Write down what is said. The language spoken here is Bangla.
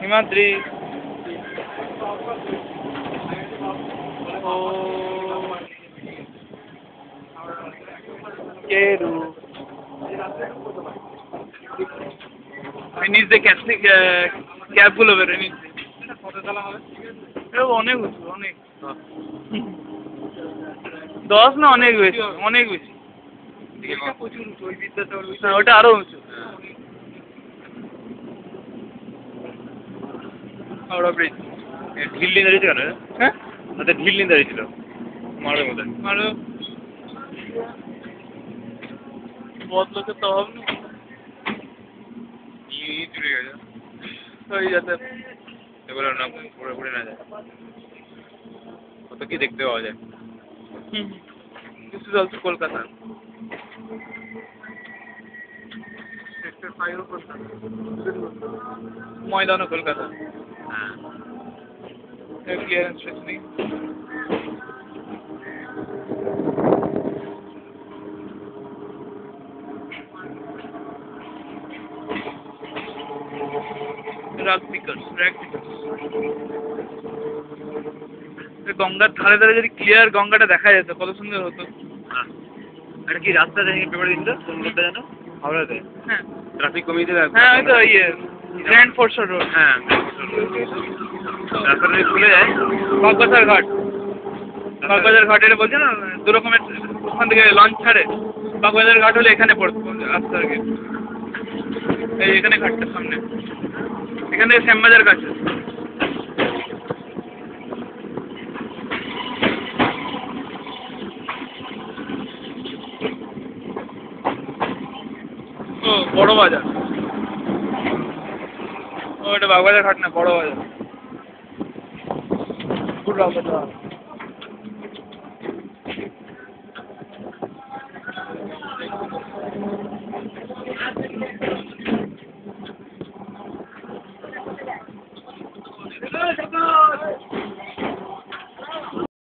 হিমাদ্রি ও কেরু নিচ দিয়ে ক্যাবগুলো বেরোয় নিচ দিয়ে কততলা হবে? অনেক উঁচু অনেক 10 না অনেক বেশি অনেক বেশি প্রচুর উঁচু ওই বিদ্যাসাগর ওটা আরো উঁচু হাওড়া ব্রিজ ঢিল নিয়ে দাঁড়িয়েছে কেন? হ্যাঁ তাদের ঢিল নিয়ে দাঁড়িয়েছিল মারের মধ্যে আরো বদলোকের তো অভাব নেই চলে গেছে ওই যাতে এগুলো না ঘুরে ঘুরে না যায় কত কি দেখতে পাওয়া যায় this is also Kolkata sector 5 Kolkata ময়দানও কলকাতা হ্যাঁ ক্লিয়ারেন্স ফিস নেই গঙ্গার ধারে ধারে যদি ক্লিয়ার গঙ্গাটা দেখা যেত কত সুন্দর হতো আর কি রাস্তা দেখে পেপার দিন তো কোন রোডটা জানো হাওড়াতে হ্যাঁ ট্রাফিক কমিয়ে দেবে হ্যাঁ ওই তো ইয়ে গ্র্যান্ড ফোর্ট রোড হ্যাঁ রাস্তাটা খুলে যায় বাগবাজার ঘাট বাগবাজার ঘাট এটা বলছে না দু রকমের ওখান থেকে লঞ্চ ছাড়ে বাগবাজার ঘাট হলে এখানে পড়তো রাস্তা আর কি এই এখানে ঘাটটার সামনে এখান থেকে শ্যামবাজার কাছে ও বড় বাজার ও এটা বাগবাজার ঘাট না বড় বাজার